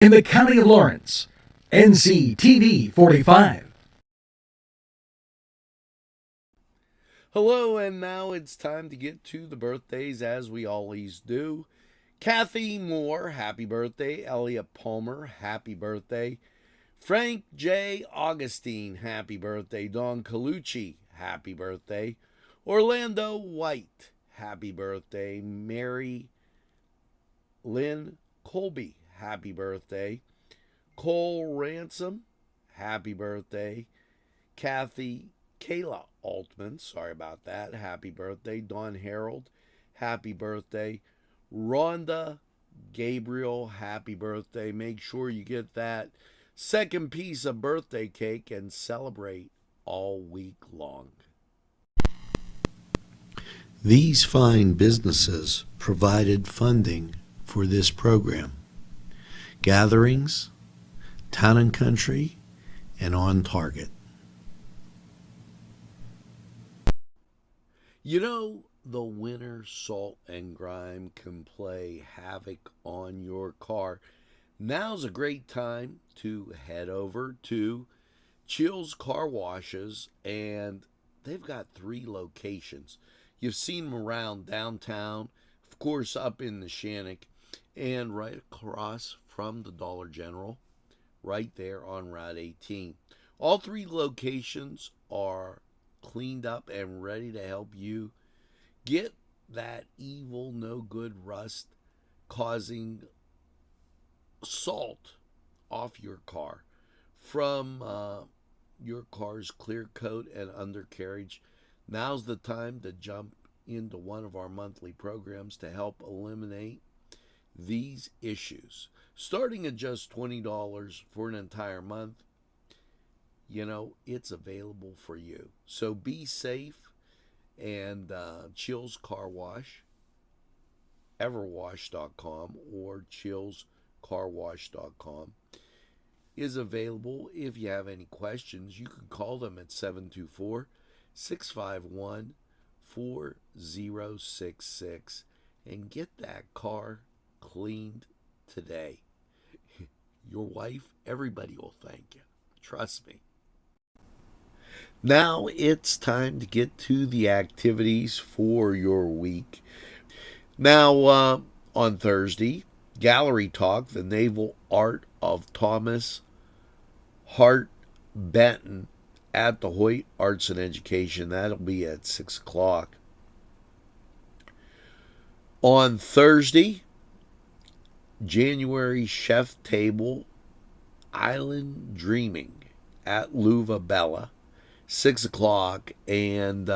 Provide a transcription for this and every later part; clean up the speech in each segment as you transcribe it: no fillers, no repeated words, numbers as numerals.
in the county of Lawrence. Nctv45. Hello, and now it's time to get to the birthdays as we always do. Kathy Moore, happy birthday. Elliot Palmer, happy birthday. Frank J. Augustine, happy birthday. Don Colucci, happy birthday. Orlando White, happy birthday. Mary Lynn Colby, happy birthday. Cole Ransom, happy birthday. Kathy Kayla Altman, sorry about that, happy birthday. Don Harold, happy birthday. Rhonda Gabriel, happy birthday. Make sure you get that second piece of birthday cake and celebrate all week long. These fine businesses provided funding for this program. Gatherings, Town and Country, and On Target. You know, the winter salt and grime can play havoc on your car. Now's a great time to head over to Chill's Car Washes, and they've got 3 locations. You've seen them around downtown, of course up in the Shannock, and right across from the Dollar General, right there on Route 18. All 3 locations are cleaned up and ready to help you get that evil, no good rust causing salt off your car from your car's clear coat and undercarriage. Now's the time to jump into one of our monthly programs to help eliminate these issues. Starting at just $20 for an entire month, you know, it's available for you. So be safe, and Chill's Car Wash, everwash.com or chillscarwash.com is available. If you have any questions, you can call them at 724-651-4066 and get that car cleaned today. Your wife, everybody will thank you. Trust me. Now it's time to get to the activities for your week. Now, on Thursday, Gallery Talk, the Naval Art of Thomas Hart Benton at the Hoyt Arts and Education. That'll be at 6 o'clock. On Thursday, January Chef Table Island Dreaming at Luva Bella, 6 o'clock, and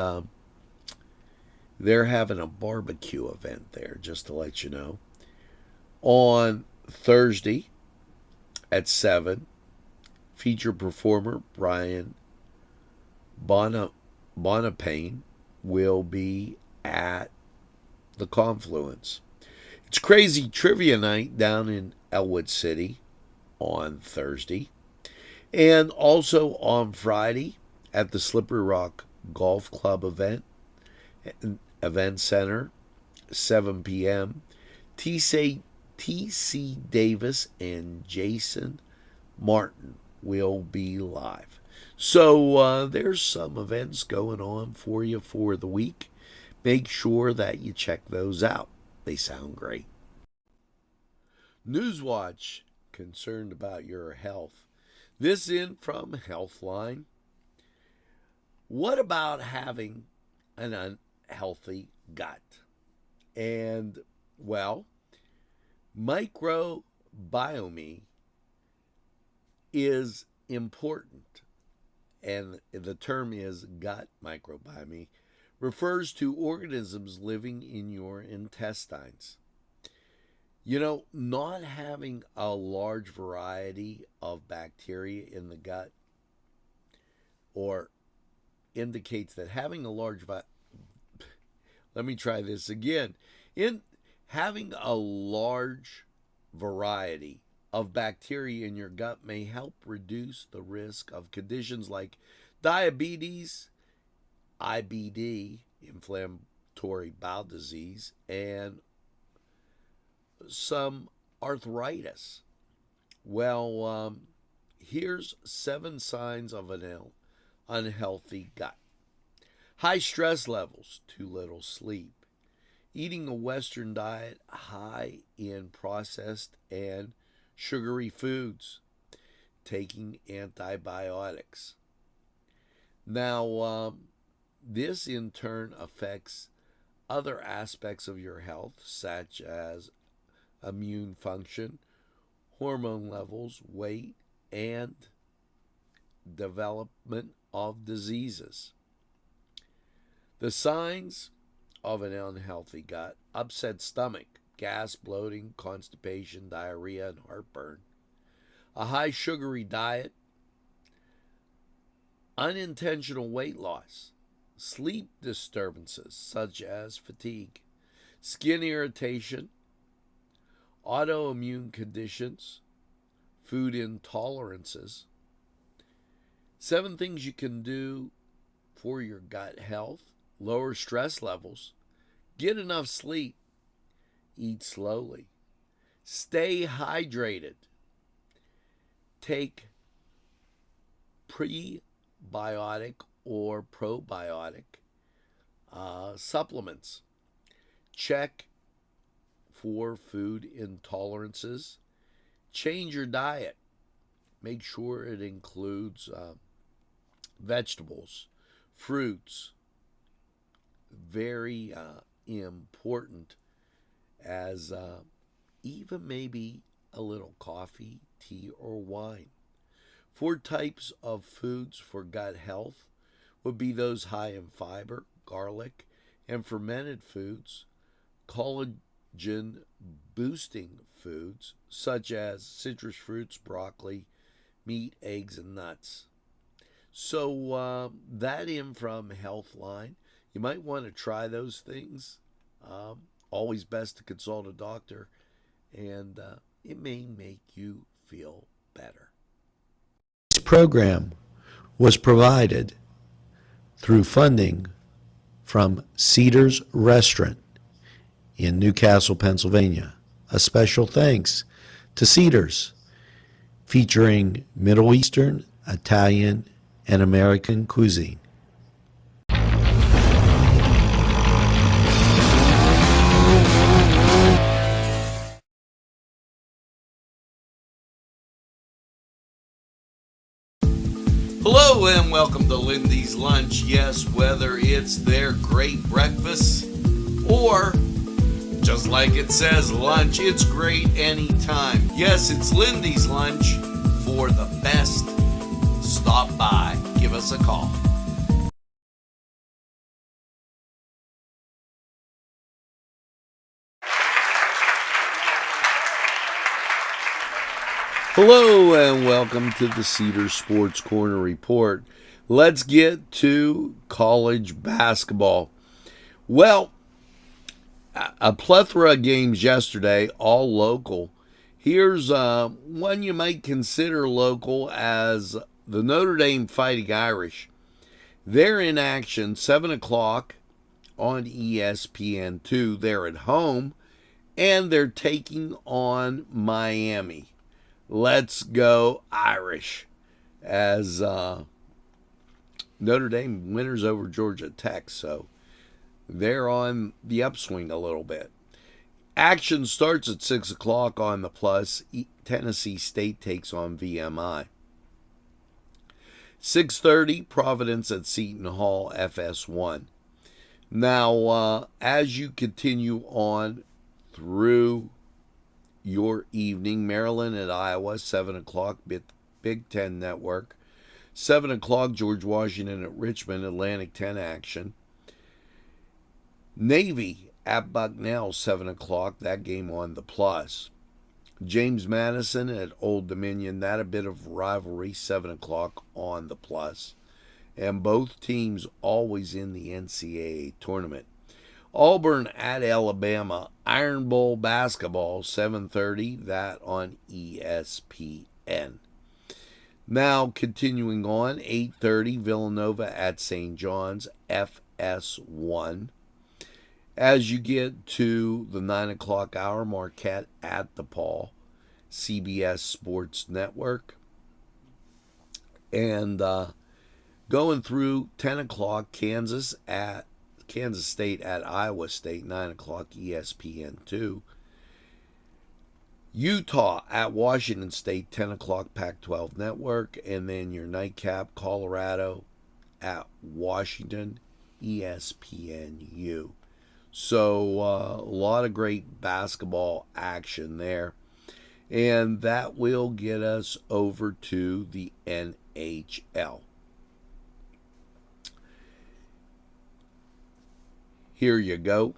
they're having a barbecue event there, just to let you know. On Thursday at 7, feature performer Brian Bonapane will be at the Confluence. It's Crazy Trivia Night down in Elwood City on Thursday. And also on Friday at the Slippery Rock Golf Club event center, 7 p.m. T.C. Davis and Jason Martin will be live. So there's some events going on for you for the week. Make sure that you check those out. They sound great. Newswatch, concerned about your health. This in from Healthline. What about having an unhealthy gut? And, well, microbiome is important, and the term is gut microbiome, refers to organisms living in your intestines. You know, not having a large variety of bacteria in the gut or indicates that having a large let me try this again. In having a large variety of bacteria in your gut may help reduce the risk of conditions like diabetes, IBD, inflammatory bowel disease, and some arthritis. Well, here's 7 signs of an unhealthy gut. High stress levels, too little sleep. Eating a Western diet high in processed and sugary foods. Taking antibiotics. Now, this in turn affects other aspects of your health, such as immune function, hormone levels, weight, and development of diseases. The signs of an unhealthy gut: upset stomach, gas, bloating, constipation, diarrhea, and heartburn. A high sugary diet, unintentional weight loss, sleep disturbances such as fatigue, skin irritation, autoimmune conditions, food intolerances. 7 things you can do for your gut health: lower stress levels, get enough sleep, eat slowly, stay hydrated, take prebiotic or probiotic supplements, check for food intolerances, change your diet, make sure it includes vegetables, fruits, very important, as even maybe a little coffee, tea, or wine. 4 types of foods for gut health would be those high in fiber, garlic, and fermented foods, collagen boosting foods such as citrus fruits, broccoli, meat, eggs, and nuts. So that in from Healthline. You might want to try those things. Always best to consult a doctor, and it may make you feel better. This program was provided through funding from Cedars Restaurant in Newcastle, Pennsylvania. A special thanks to Cedars, featuring Middle Eastern, Italian, and American cuisine. Hello and welcome to Lindy's Lunch. Yes, whether it's their great breakfast or, just like it says, lunch, it's great anytime. Yes, it's Lindy's Lunch. For the best, stop by. Give us a call. Hello and welcome to the Cedar Sports Corner Report. Let's get to college basketball. Well, a plethora of games yesterday, all local. Here's one you might consider local, as the Notre Dame Fighting Irish. They're in action 7 o'clock on ESPN2. They're at home and they're taking on Miami. Let's go Irish, as Notre Dame winners over Georgia Tech, so they're on the upswing a little bit. Action starts at 6 o'clock on the Plus. Tennessee State takes on VMI. 6:30, Providence at Seton Hall, FS1. Now, as you continue on through your evening, Maryland at Iowa, 7 o'clock, Big Ten Network. 7 o'clock, George Washington at Richmond, Atlantic 10 action. Navy at Bucknell, 7 o'clock, that game on the Plus. James Madison at Old Dominion, that a bit of rivalry, 7 o'clock on the Plus. And both teams always in the NCAA tournament. Auburn at Alabama, Iron Bowl basketball, 7:30, that on ESPN. Now, continuing on, 8:30, Villanova at St. John's, FS1. As you get to the 9 o'clock hour, Marquette at DePaul. CBS Sports Network. And going through 10 o'clock, Kansas State at Iowa State, 9 o'clock ESPN2. Utah at Washington State, 10 o'clock Pac-12 Network. And then your nightcap, Colorado at Washington, ESPNU. So a lot of great basketball action there. And that will get us over to the NHL. Here you go.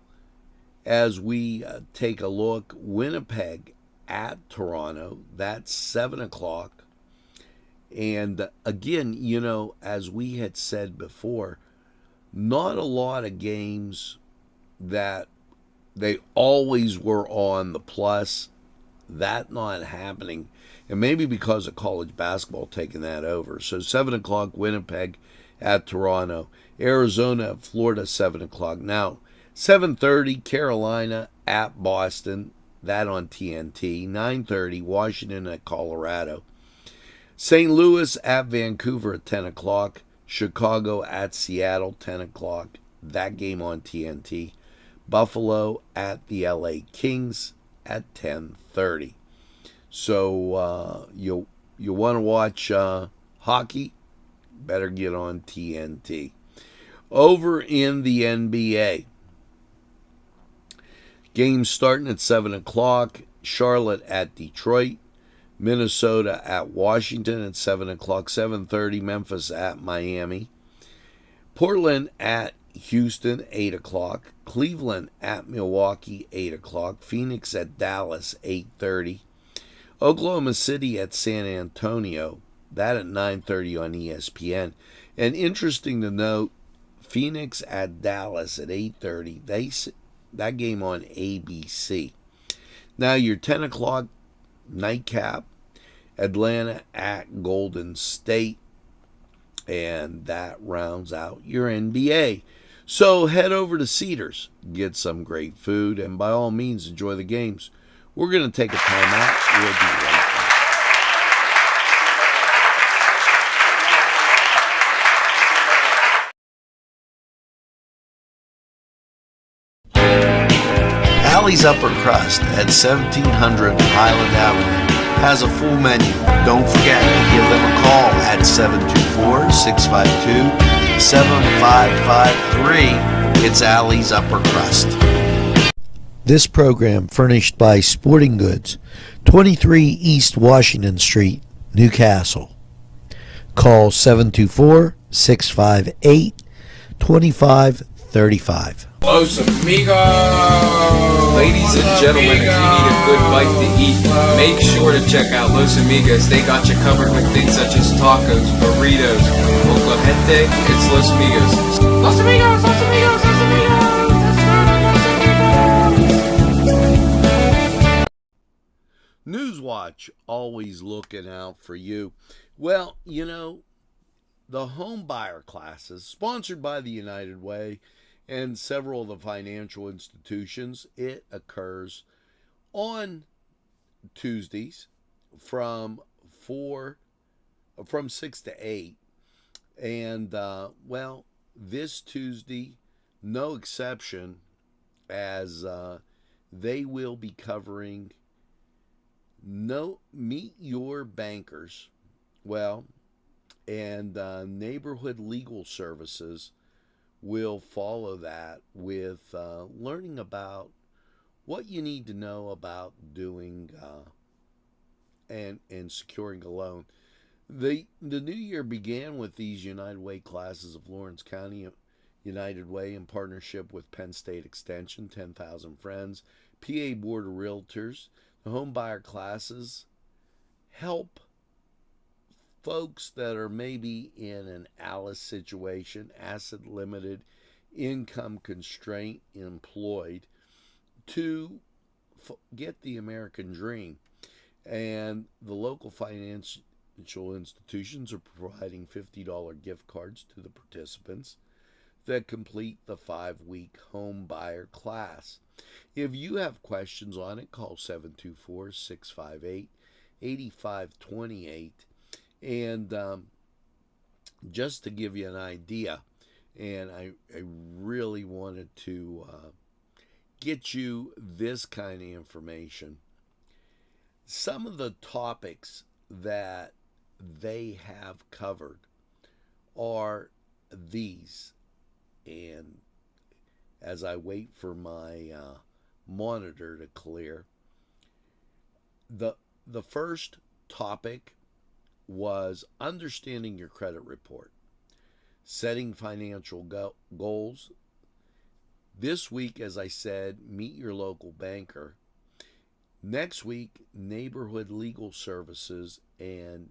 As we take a look, Winnipeg at Toronto, that's 7 o'clock. And again, as we had said before, not a lot of games that they always were on the plus. That not happening. And maybe because of college basketball taking that over. So 7 o'clock, Winnipeg at Toronto. Arizona at Florida, 7 o'clock. Now, 7:30, Carolina at Boston. That on TNT. 9:30, Washington at Colorado. St. Louis at Vancouver at 10 o'clock. Chicago at Seattle, 10 o'clock. That game on TNT. Buffalo at the LA Kings at 10:30. So you want to watch hockey? Better get on TNT. Over in the NBA, games starting at 7 o'clock. Charlotte at Detroit. Minnesota at Washington at 7 o'clock. 7:30, Memphis at Miami. Portland at Houston, 8 o'clock. Cleveland at Milwaukee, 8 o'clock. Phoenix at Dallas, 8:30. Oklahoma City at San Antonio, that at 9:30 on ESPN. And interesting to note, Phoenix at Dallas at 8:30. That game on ABC. Now your 10 o'clock nightcap, Atlanta at Golden State. And that rounds out your NBA. So head over to Cedars, get some great food, and by all means enjoy the games. We're going to take a time out. We'll be right back. Allie's Upper Crust at 1700 Highland Avenue has a full menu. Don't forget to give them a call at 724-652-7553. It's Allie's Upper Crust. This program furnished by Sporting Goods, 23 East Washington Street, Newcastle. Call 724-658-2535. Los Amigos! Ladies and gentlemen, if you need a good bite to eat, make sure to check out Los Amigos. They got you covered with things such as tacos, burritos, moclajete. It's Los Amigos. Los Amigos! Los Amigos! Los Amigos! Newswatch, always looking out for you. Well, the home buyer classes, sponsored by the United Way and several of the financial institutions, it occurs on Tuesdays from 6 to 8. And, this Tuesday, no exception, as they will be covering Meet Your Bankers, and Neighborhood Legal Services will follow that with learning about what you need to know about doing and securing a loan. The new year began with these United Way classes of Lawrence County United Way in partnership with Penn State Extension, 10,000 Friends, PA Board of Realtors. The home buyer classes help folks that are maybe in an ALICE situation, asset limited, income constraint, employed, to get the American dream. And the local financial institutions are providing $50 gift cards to the participants that complete the 5-week home buyer class. If you have questions on it, call 8528. And just to give you an idea, and I really wanted to get you this kind of information. Some of the topics that they have covered are these. And as I wait for my monitor to clear, the first topic was understanding your credit report, setting financial goals. This week, as I said, meet your local banker. Next week, neighborhood legal services and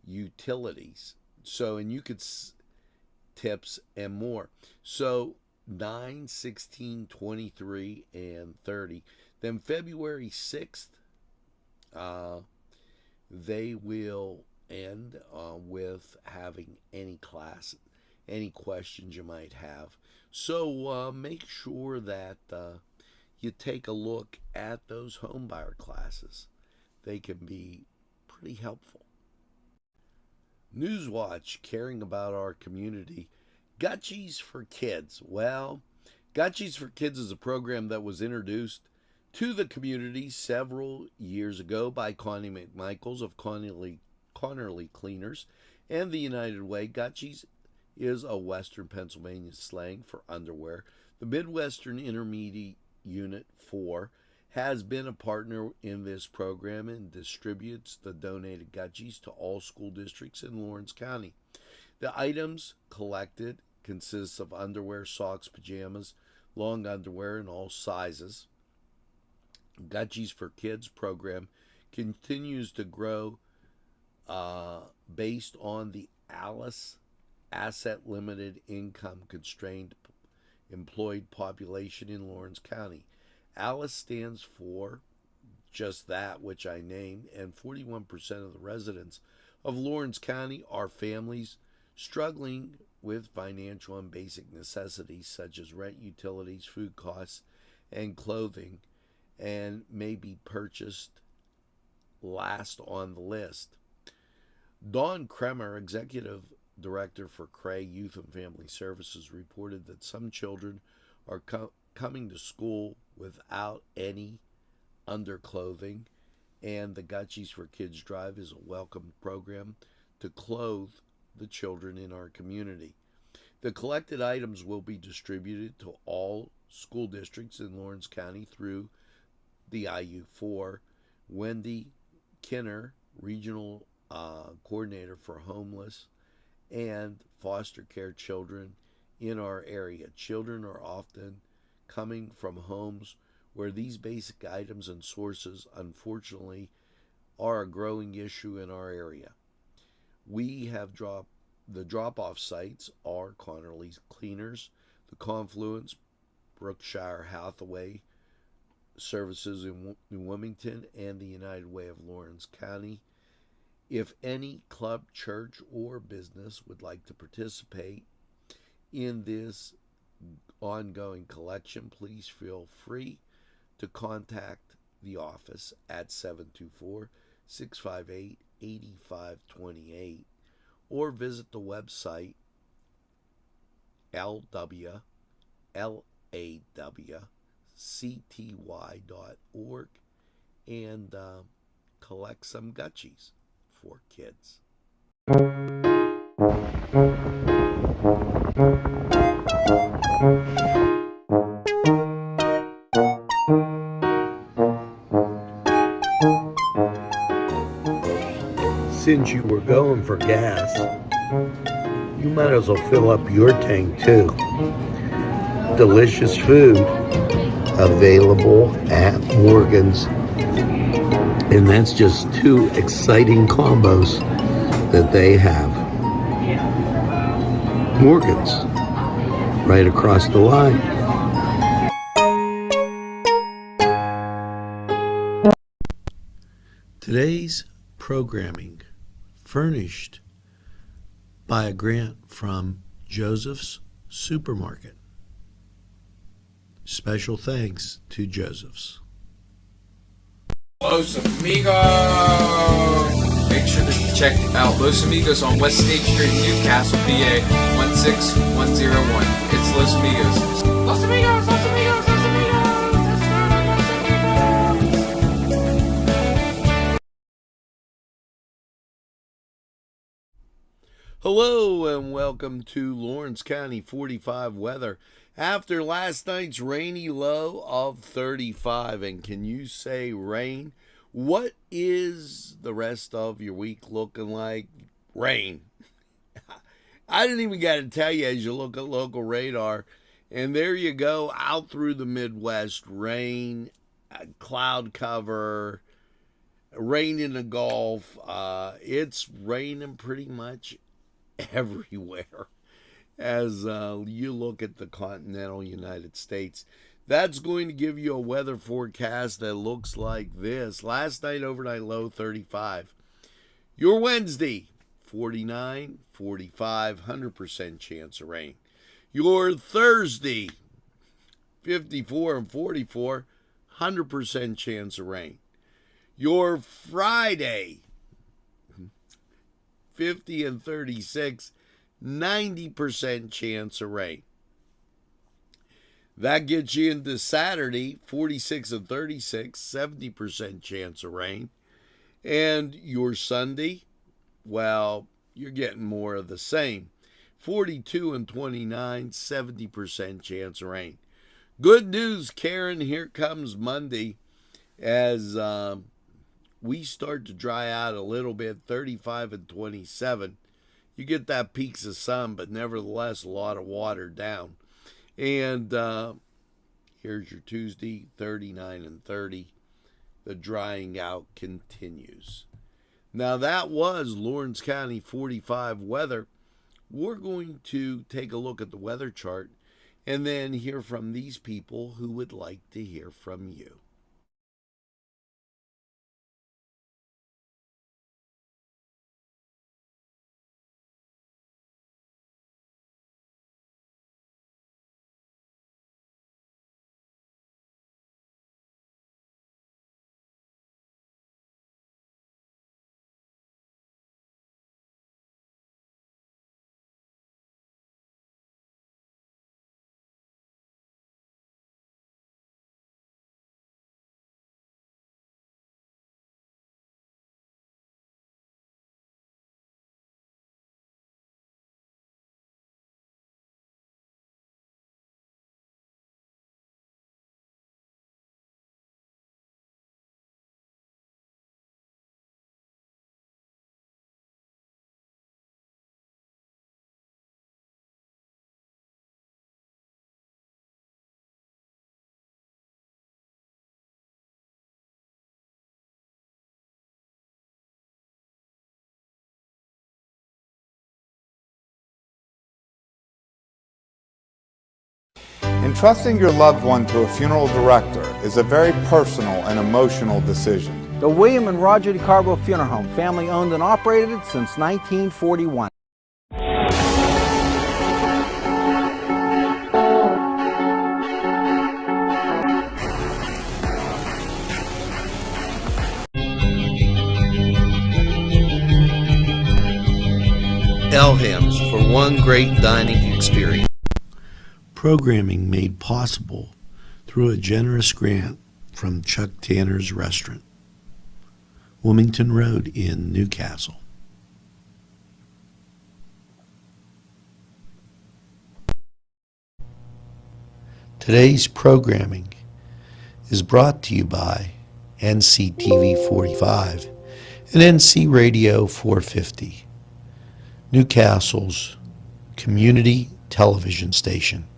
utilities. So, and you could tips and more. So 9, 16, 23, and 30. Then February 6th, they will end with having any class, any questions you might have. So make sure that you take a look at those homebuyer classes. They can be pretty helpful. Newswatch, caring about our community. Gutchies for Kids. Well, Gutchies for Kids is a program that was introduced to the community several years ago by Connie McMichaels of Connerly Cleaners and the United Way. Gutchies is a Western Pennsylvania slang for underwear. The Midwestern Intermediate Unit 4 has been a partner in this program and distributes the donated Gutchies to all school districts in Lawrence County. The items collected consists of underwear, socks, pajamas, long underwear in all sizes. Gutchies for Kids program continues to grow based on the ALICE, Asset Limited Income Constrained Employed Population in Lawrence County. ALICE stands for just that which I named, and 41% of the residents of Lawrence County are families struggling with financial and basic necessities such as rent, utilities, food costs, and clothing, and may be purchased last on the list. Dawn Kremer, Executive Director for Cray Youth and Family Services, reported that some children are coming to school without any underclothing, and the Gutchies for Kids Drive is a welcome program to clothe the children in our community. The collected items will be distributed to all school districts in Lawrence County through the IU4. Wendy Kinner, Regional Coordinator for Homeless and Foster Care Children in our area. Children are often coming from homes where these basic items and sources, unfortunately, are a growing issue in our area. We have the drop-off sites are Connerly Cleaners, the Confluence, Brookshire Hathaway Services in New Wilmington, and the United Way of Lawrence County. If any club, church, or business would like to participate in this ongoing collection, please feel free to contact the office at 724-658-8528 or visit the website lwcty.org and collect some Gutchies for kids. Since you were going for gas, you might as well fill up your tank too. Delicious food available at Morgan's. And that's just two exciting combos that they have. Morgan's, right across the line. Today's programming furnished by a grant from Joseph's Supermarket. Special thanks to Joseph's. Los Amigos! Make sure to check out Los Amigos on West State Street, Newcastle, PA 16101. It's Los Amigos. Los Amigos! Los Amigos! Los Amigos! Hello and welcome to Lawrence County 45 weather. After last night's rainy low of 35, and can you say rain? What is the rest of your week looking like? Rain. I didn't even got to tell you as you look at local radar, and there you go, out through the Midwest, rain, cloud cover, rain in the Gulf. It's raining pretty much everywhere. As you look at the continental United States, that's going to give you a weather forecast that looks like this. Last night, overnight low 35. Your Wednesday, 49, 45, 100% chance of rain. Your Thursday, 54 and 44, 100% chance of rain. Your Friday, 50 and 36, 90% chance of rain. That gets you into Saturday, 46 and 36, 70% chance of rain. And your Sunday, well, you're getting more of the same. 42 and 29, 70% chance of rain. Good news, Karen, here comes Monday as we start to dry out a little bit, 35 and 27. You get that peaks of sun, but nevertheless a lot of water down. And here's your Tuesday, 39 and 30. The drying out continues. Now that was Lawrence County 45 weather. We're going to take a look at the weather chart and then hear from these people who would like to hear from you. Entrusting your loved one to a funeral director is a very personal and emotional decision. The William and Roger DeCarbo Funeral Home, family owned and operated since 1941. Elham's for one great dining experience. Programming made possible through a generous grant from Chuck Tanner's Restaurant, Wilmington Road in Newcastle. Today's programming is brought to you by Nctv45 and NC Radio 450, Newcastle's community television station.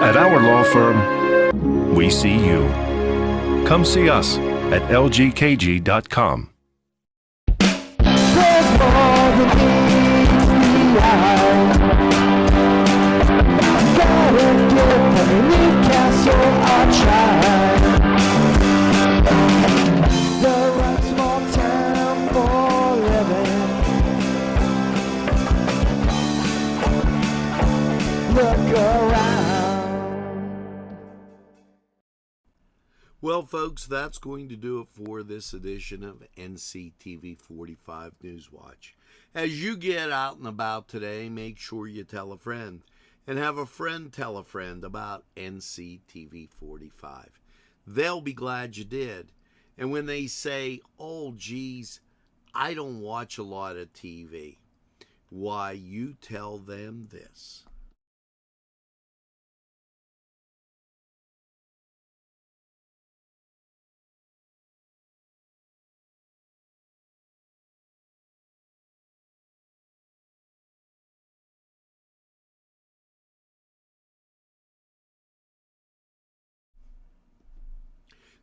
At our law firm, we see you. Come see us at lgkg.com. Well, folks, that's going to do it for this edition of NCTV45 Newswatch. As you get out and about today, make sure you tell a friend and have a friend tell a friend about NCTV45. They'll be glad you did. And when they say, oh, geez, I don't watch a lot of TV, why, you tell them this.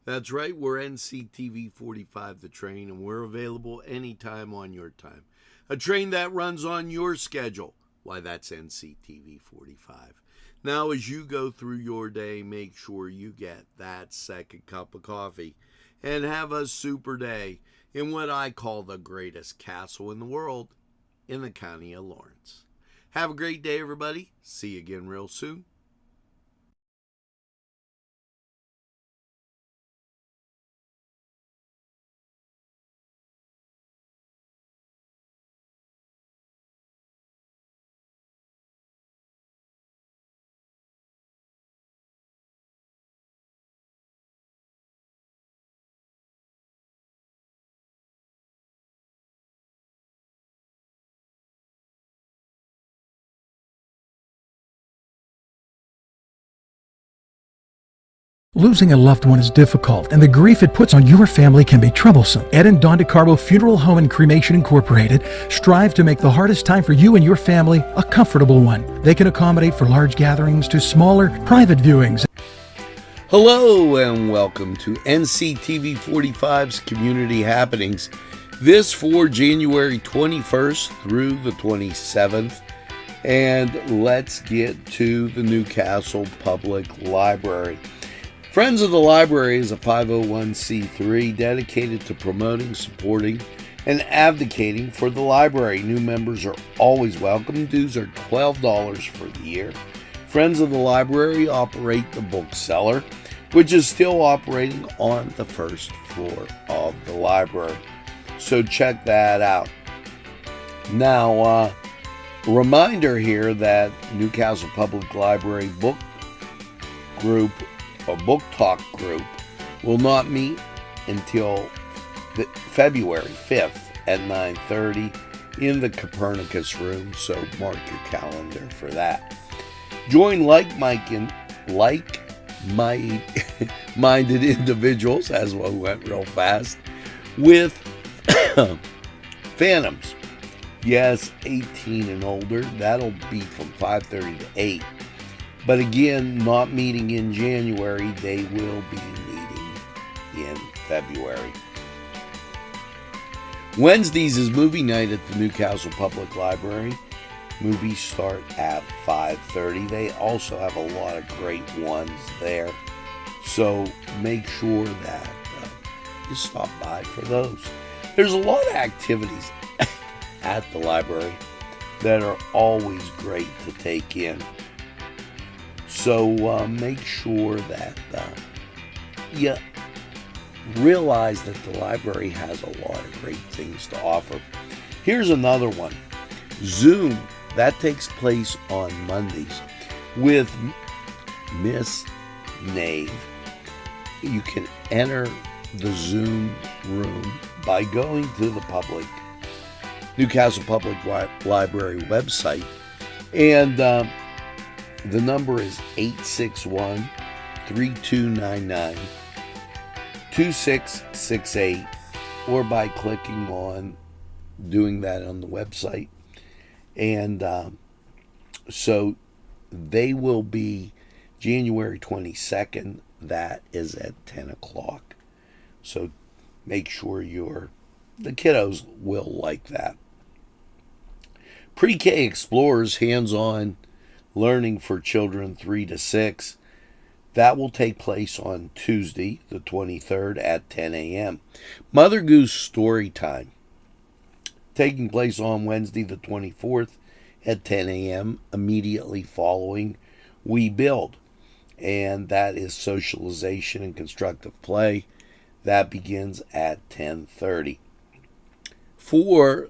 That's right, we're NCTV45 The Train, and we're available anytime on your time. A train that runs on your schedule. Why, that's NCTV45. Now, as you go through your day, make sure you get that second cup of coffee and have a super day in what I call the greatest castle in the world, in the county of Lawrence. Have a great day, everybody. See you again real soon. Losing a loved one is difficult, and the grief it puts on your family can be troublesome. Ed and Dawn DeCarbo Funeral Home and Cremation Incorporated strive to make the hardest time for you and your family a comfortable one. They can accommodate for large gatherings to smaller, private viewings. Hello and welcome to NCTV45's Community Happenings. This for January 21st through the 27th. And let's get to the Newcastle Public Library. Friends of the Library is a 501c3 dedicated to promoting, supporting, and advocating for the library. New members are always welcome. Dues are $12 for the year. Friends of the Library operate the bookseller, which is still operating on the first floor of the library. So check that out. Now, reminder here that Newcastle Public Library Book Group, a book talk group, will not meet until February 5th at 9:30 in the Copernicus room, so mark your calendar for that. Join like-minded individuals, as well went real fast, with Phantoms. Yes, 18 and older. That'll be from 5:30 to 8. But again, not meeting in January, they will be meeting in February. Wednesdays is movie night at the Newcastle Public Library. Movies start at 5:30. They also have a lot of great ones there. So make sure that you stop by for those. There's a lot of activities at the library that are always great to take in. So make sure that you realize that the library has a lot of great things to offer. Here's another one. Zoom. That takes place on Mondays with Miss Nave. You can enter the Zoom room by going to the Newcastle Public Library website, and the number is 861-3299-2668, or by clicking on doing that on the website. And so they will be January 22nd. That is at 10 o'clock. So make sure the kiddos will like that. Pre-K Explorers hands-on learning for children 3 to 6. That will take place on Tuesday, the 23rd at 10 a.m. Mother Goose Story Time, taking place on Wednesday, the 24th at 10 a.m., immediately following We Build. and that is socialization and constructive play. That begins at 10:30. For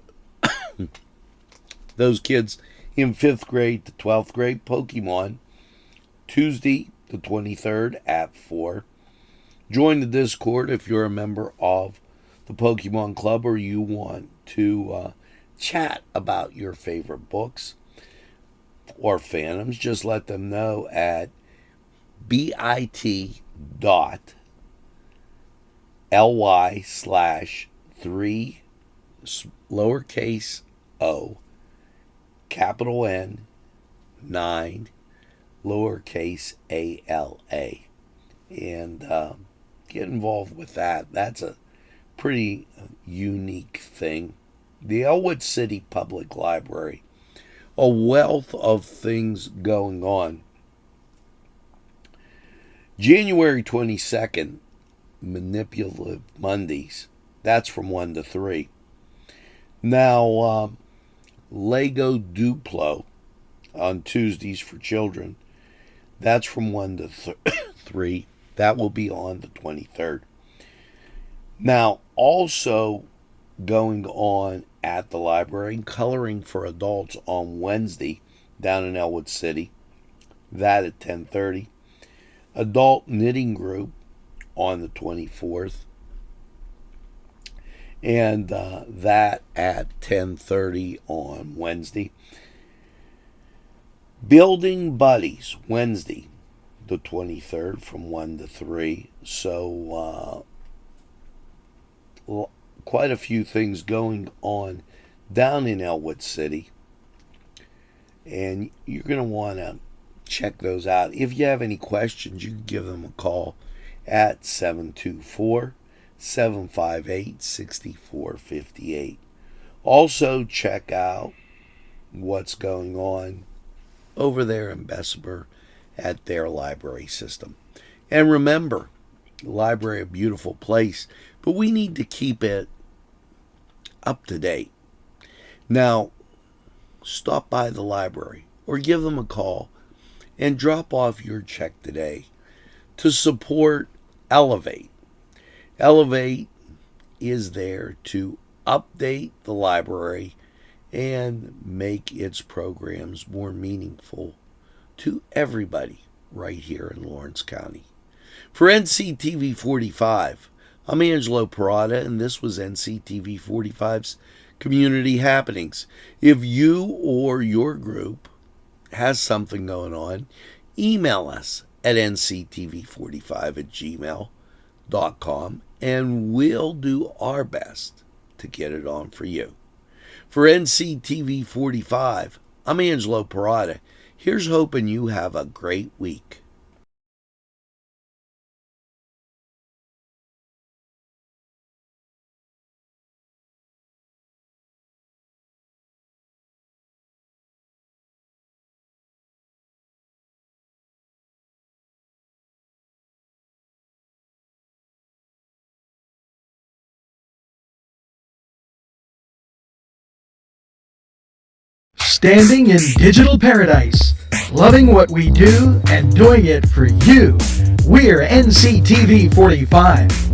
those kids in 5th grade to 12th grade, Pokemon, Tuesday the 23rd at 4. Join the Discord if you're a member of the Pokemon Club or you want to chat about your favorite books or fandoms. Just let them know at bit.ly/3 lowercase o capital N 9 lowercase ALA, and get involved with that. That's a pretty unique thing. The Elwood City Public Library, a wealth of things going on. January 22nd, Manipulative Mondays. That's from 1 to 3. Now, Lego Duplo on Tuesdays for children. That's from 1 to 3. That will be on the 23rd. Now, also going on at the library, coloring for adults on Wednesday down in Elwood City. That at 10:30. Adult knitting group on the 24th. And that at 10:30 on Wednesday. Building Buddies, Wednesday, the 23rd, from 1 to 3. So, quite a few things going on down in Elwood City. And you're going to want to check those out. If you have any questions, you can give them a call at 724-758-6458. Also, check out what's going on over there in Bessemer at their library system. And remember, the library, a beautiful place, but we need to keep it up to date. Now, stop by the library or give them a call and drop off your check today to support Elevate. Elevate is there to update the library and make its programs more meaningful to everybody right here in Lawrence County. For NCTV45, I'm Angelo Perrotta, and this was NCTV45's Community Happenings. If you or your group has something going on, email us at nctv45@gmail.com, and we'll do our best to get it on for you. For NCTV45, I'm Angelo Perrotta. Here's hoping you have a great week. Standing in digital paradise, loving what we do and doing it for you. We're NCTV 45.